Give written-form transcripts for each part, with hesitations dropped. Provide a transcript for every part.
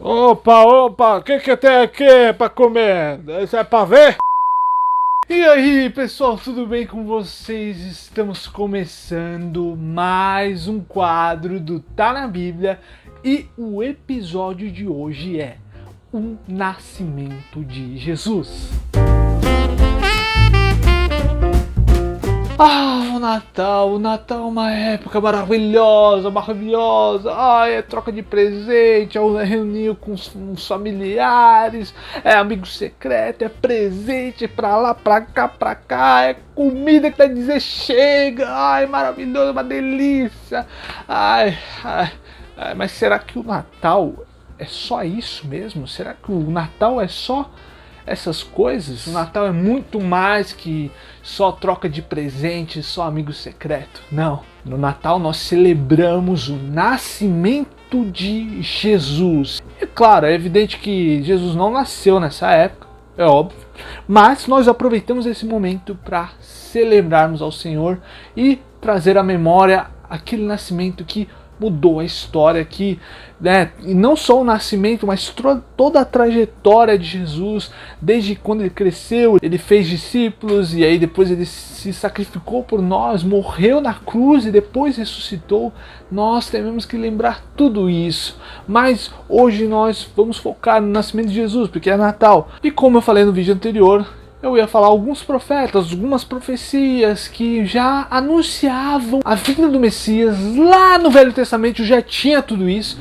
Opa, o que tem aqui pra comer? Isso é pra ver? E aí, pessoal, tudo bem com vocês? Estamos começando mais um quadro do Tá na Bíblia e o episódio de hoje é o nascimento de Jesus. O Natal é uma época maravilhosa. Ai, é troca de presente, é reunir com os familiares, é amigo secreto, é presente pra lá, pra cá, é comida que quer dizer chega. Ai, maravilhoso, uma delícia. Mas será que o Natal é só isso mesmo? Será que o Natal é só essas coisas? O Natal é muito mais que só troca de presente, só amigo secreto. Não. No Natal nós celebramos o nascimento de Jesus. É claro, é evidente que Jesus não nasceu nessa época, é óbvio, mas nós aproveitamos esse momento para celebrarmos ao Senhor e trazer à memória aquele nascimento que mudou a história, que, e não só o nascimento, mas toda a trajetória de Jesus, desde quando ele cresceu, ele fez discípulos e aí depois ele se sacrificou por nós, morreu na cruz e depois ressuscitou. Nós temos que lembrar tudo isso, mas hoje nós vamos focar no nascimento de Jesus, porque é Natal. E como eu falei no vídeo anterior, eu ia falar alguns profetas, algumas profecias que já anunciavam a vinda do Messias. Lá no Velho Testamento já tinha tudo isso.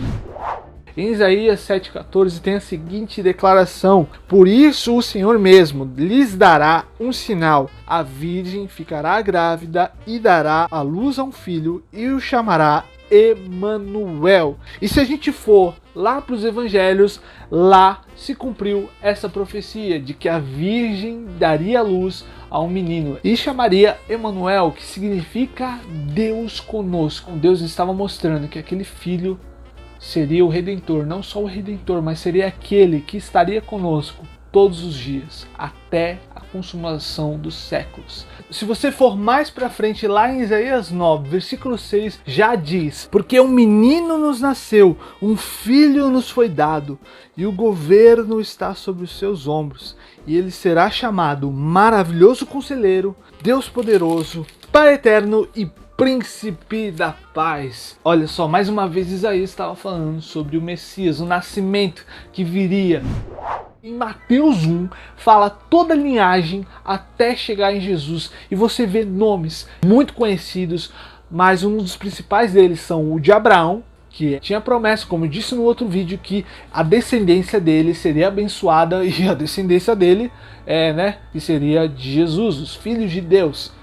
Em Isaías 7,14 tem a seguinte declaração: por isso o Senhor mesmo lhes dará um sinal. A virgem ficará grávida e dará à luz a um filho e o chamará Emanuel. E se a gente for lá para os evangelhos, lá se cumpriu essa profecia de que a virgem daria luz a um menino e chamaria Emanuel, que significa Deus conosco. Deus estava mostrando que aquele filho seria o Redentor, não só o Redentor, mas seria aquele que estaria conosco todos os dias, até a consumação dos séculos. Se você for mais para frente, lá em Isaías 9, versículo 6, já diz: porque um menino nos nasceu, um filho nos foi dado, e o governo está sobre os seus ombros, e ele será chamado Maravilhoso Conselheiro, Deus Poderoso, Pai Eterno e Príncipe da Paz. Olha só, mais uma vez Isaías estava falando sobre o Messias, o nascimento que viria. Em Mateus 1, fala toda a linhagem até chegar em Jesus. E você vê nomes muito conhecidos, mas um dos principais deles são o de Abraão, que tinha promessa, como eu disse no outro vídeo, que a descendência dele seria abençoada, e a descendência dele que seria de Jesus, os filhos de Deus.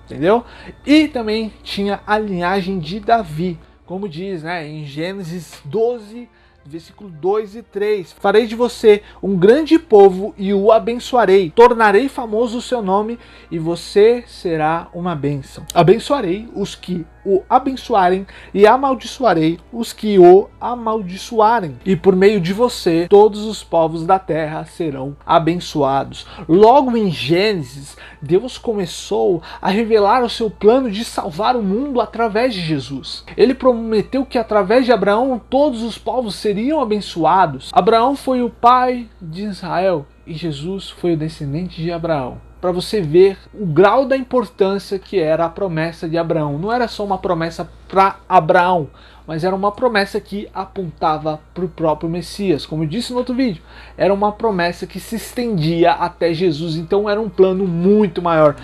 Entendeu? E também tinha a linhagem de Davi, como diz em Gênesis 12, versículo 2 e 3. Farei de você um grande povo e o abençoarei. Tornarei famoso o seu nome e você será uma bênção. Abençoarei os que o abençoarem e amaldiçoarei os que o amaldiçoarem. E por meio de você, todos os povos da terra serão abençoados. Logo em Gênesis, Deus começou a revelar o seu plano de salvar o mundo através de Jesus. Ele prometeu que através de Abraão todos os povos seriam abençoados. Abraão foi o pai de Israel e Jesus foi o descendente de Abraão. Para você ver o grau da importância que era a promessa de Abraão. Não era só uma promessa para Abraão, mas era uma promessa que apontava para o próprio Messias. Como eu disse no outro vídeo, era uma promessa que se estendia até Jesus, então era um plano muito maior.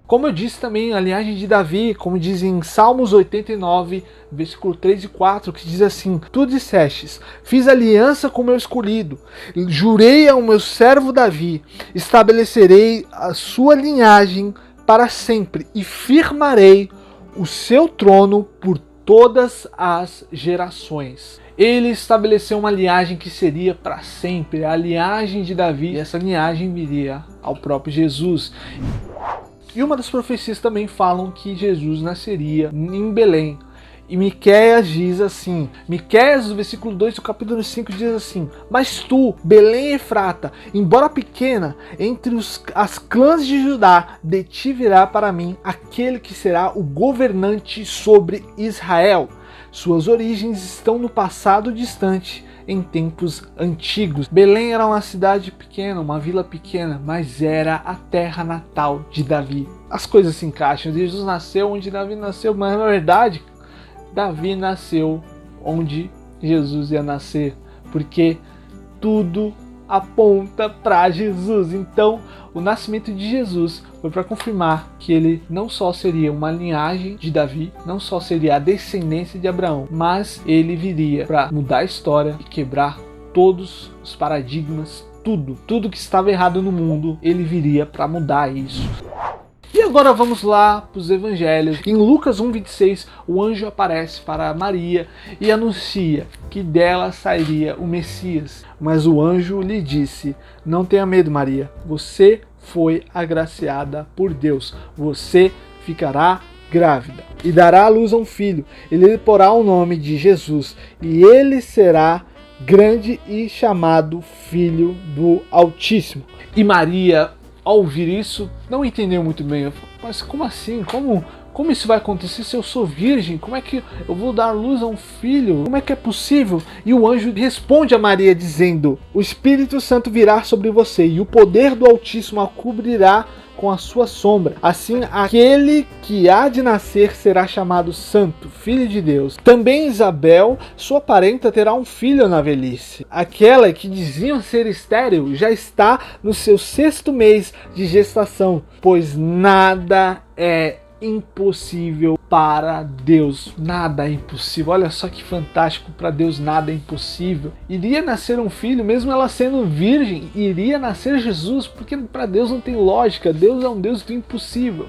Como eu disse também, a linhagem de Davi, como diz em Salmos 89, versículo 3 e 4, que diz assim: tu dissestes, fiz aliança com meu escolhido, jurei ao meu servo Davi, estabelecerei a sua linhagem para sempre e firmarei o seu trono por todas as gerações. Ele estabeleceu uma linhagem que seria para sempre, a linhagem de Davi, e essa linhagem viria ao próprio Jesus. E uma das profecias também falam que Jesus nasceria em Belém. E Miqueias diz assim, Miqueias, no versículo 2 do capítulo 5 diz assim: mas tu, Belém Efrata, embora pequena, entre as clãs de Judá, de ti virá para mim aquele que será o governante sobre Israel. Suas origens estão no passado distante, em tempos antigos. Belém era uma cidade pequena, uma vila pequena, mas era a terra natal de Davi. As coisas se encaixam. Jesus nasceu onde Davi nasceu, mas na verdade, Davi nasceu onde Jesus ia nascer, porque tudo aponta para Jesus. Então, o nascimento de Jesus foi para confirmar que ele não só seria uma linhagem de Davi, não só seria a descendência de Abraão, mas ele viria para mudar a história e quebrar todos os paradigmas, tudo que estava errado no mundo, ele viria para mudar isso. E agora vamos lá para os evangelhos. Em Lucas 1,26, o anjo aparece para Maria e anuncia que dela sairia o Messias. Mas o anjo lhe disse: não tenha medo, Maria, você foi agraciada por Deus, você ficará grávida e dará à luz a um filho. Ele lhe porá o nome de Jesus e ele será grande e chamado Filho do Altíssimo. E Maria, ao ouvir isso, não entendeu muito bem. Eu falei, mas como assim? Como isso vai acontecer se eu sou virgem? Como é que eu vou dar luz a um filho? Como é que é possível? E o anjo responde a Maria dizendo: o Espírito Santo virá sobre você e o poder do Altíssimo a cobrirá com a sua sombra. Assim, aquele que há de nascer será chamado Santo, Filho de Deus. Também Isabel, sua parenta, terá um filho na velhice. Aquela que diziam ser estéril já está no seu 6º mês de gestação, pois nada é impossível para Deus. Nada é impossível. Olha só que fantástico, para Deus nada é impossível. Iria nascer um filho, mesmo ela sendo virgem, iria nascer Jesus, porque para Deus não tem lógica. Deus é um Deus do impossível.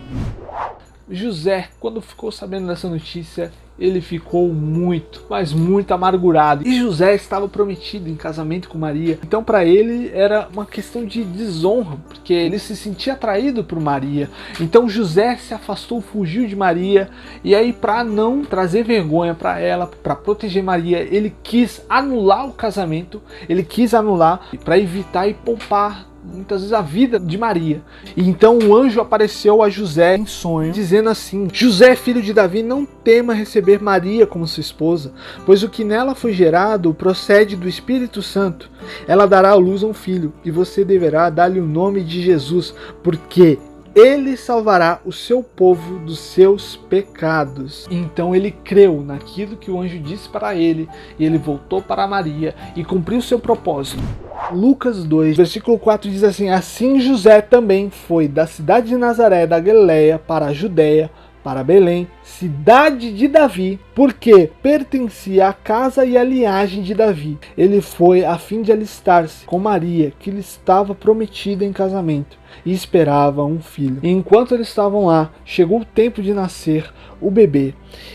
José, quando ficou sabendo dessa notícia, ele ficou muito, mas muito amargurado. E José estava prometido em casamento com Maria. Então para ele era uma questão de desonra, porque ele se sentia atraído por Maria. Então José se afastou, fugiu de Maria. E aí, para não trazer vergonha para ela, para proteger Maria, ele quis anular o casamento. Ele quis anular para evitar e poupar muitas vezes a vida de Maria. E então o anjo apareceu a José em sonho, dizendo assim: José, filho de Davi, não tema receber Maria como sua esposa, pois o que nela foi gerado procede do Espírito Santo. Ela dará à luz a um filho, e você deverá dar-lhe o nome de Jesus, porque ele salvará o seu povo dos seus pecados. Então ele creu naquilo que o anjo disse para ele, e ele voltou para Maria e cumpriu seu propósito. Lucas 2, versículo 4 diz assim: assim José também foi da cidade de Nazaré da Galileia para a Judéia, para Belém, cidade de Davi, porque pertencia à casa e à linhagem de Davi. Ele foi a fim de alistar-se com Maria, que lhe estava prometida em casamento, e esperava um filho. E enquanto eles estavam lá, chegou o tempo de nascer o bebê,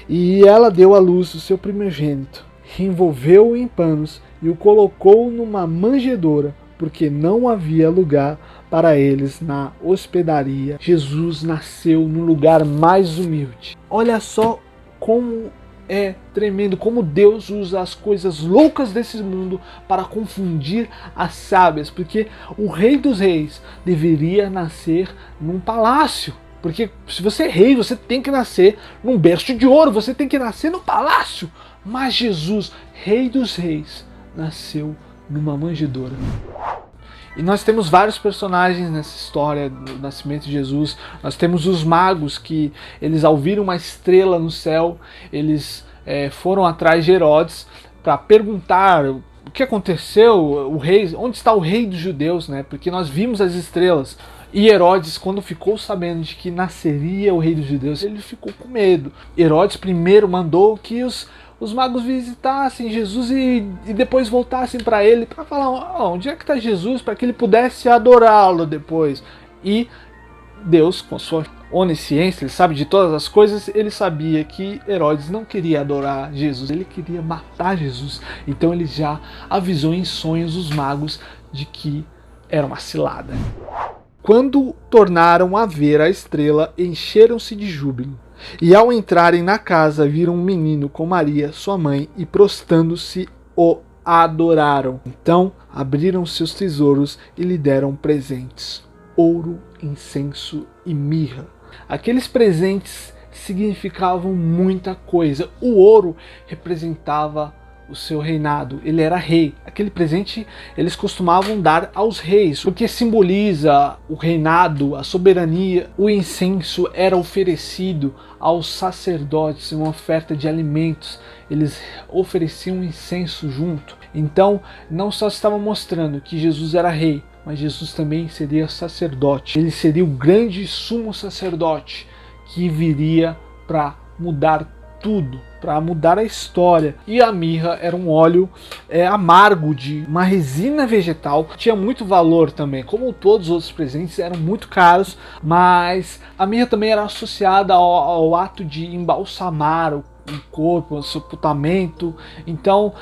e ela deu à luz o seu primogênito, envolveu-o em panos e o colocou numa manjedoura, porque não havia lugar para eles na hospedaria. Jesus nasceu no lugar mais humilde. Olha só como é tremendo, como Deus usa as coisas loucas desse mundo para confundir as sábias, porque o Rei dos Reis deveria nascer num palácio. Porque se você é rei, você tem que nascer num berço de ouro, você tem que nascer no palácio. Mas Jesus, Rei dos Reis, nasceu numa manjedoura. E nós temos vários personagens nessa história do nascimento de Jesus. Nós temos os magos, que eles, ao viram uma estrela no céu, eles foram atrás de Herodes para perguntar o que aconteceu, o rei, onde está o rei dos judeus, né? Porque nós vimos as estrelas. E Herodes, quando ficou sabendo de que nasceria o rei dos judeus, ele ficou com medo. Herodes primeiro mandou que os magos visitassem Jesus e depois voltassem para ele, para falar onde é que está Jesus, para que ele pudesse adorá-lo depois. E Deus, com sua onisciência, ele sabe de todas as coisas, ele sabia que Herodes não queria adorar Jesus, ele queria matar Jesus. Então ele já avisou em sonhos os magos de que era uma cilada. Quando tornaram a ver a estrela, encheram-se de júbilo. E ao entrarem na casa, viram um menino com Maria, sua mãe, e prostrando-se o adoraram. Então abriram seus tesouros e lhe deram presentes: ouro, incenso e mirra. Aqueles presentes significavam muita coisa. O ouro representava o seu reinado, ele era rei. Aquele presente eles costumavam dar aos reis, porque simboliza o reinado, a soberania. O incenso era oferecido aos sacerdotes, uma oferta de alimentos. Eles ofereciam incenso junto. Então, não só estava mostrando que Jesus era rei, mas Jesus também seria sacerdote. Ele seria o grande sumo sacerdote que viria para mudar tudo, para mudar a história. E a mirra era um óleo amargo, de uma resina vegetal, tinha muito valor também. Como todos os outros presentes eram muito caros, mas a mirra também era associada ao ato de embalsamar o corpo, o sepultamento. Então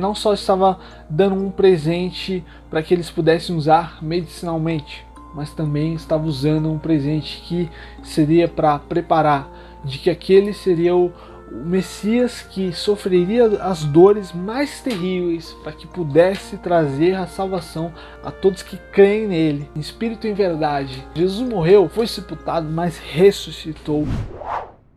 não só estava dando um presente para que eles pudessem usar medicinalmente, mas também estava usando um presente que seria para preparar de que aquele seria o Messias que sofreria as dores mais terríveis para que pudesse trazer a salvação a todos que creem nele, em espírito e em verdade. Jesus morreu, foi sepultado, mas ressuscitou.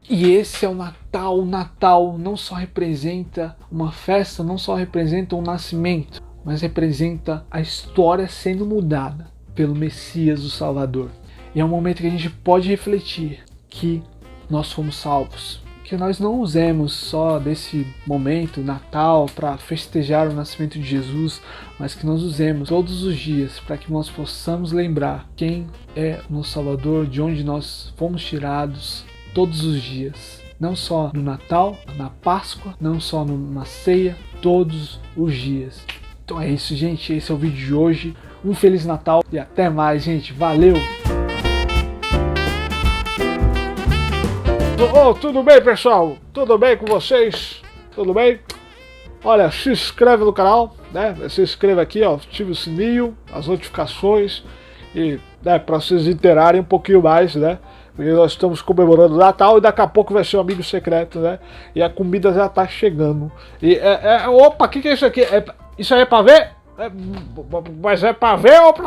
E esse é o Natal. O Natal não só representa uma festa, não só representa um nascimento, mas representa a história sendo mudada pelo Messias, o Salvador. E é um momento que a gente pode refletir que nós fomos salvos. Que nós não usemos só desse momento, Natal, para festejar o nascimento de Jesus, mas que nós usemos todos os dias para que nós possamos lembrar quem é o nosso Salvador, de onde nós fomos tirados, todos os dias. Não só no Natal, na Páscoa, não só na ceia, todos os dias. Então é isso, gente. Esse é o vídeo de hoje. Um Feliz Natal e até mais, gente. Valeu! Oh, tudo bem, pessoal? Tudo bem com vocês? Tudo bem? Olha, se inscreve no canal, né? Se inscreva aqui, ó, ative o sininho, as notificações e, né, para vocês interarem um pouquinho mais, né? Porque nós estamos comemorando o Natal e daqui a pouco vai ser um amigo secreto, né? E a comida já tá chegando. E opa, o que é isso aqui? Isso aí é pra ver? Mas é pra ver ou pra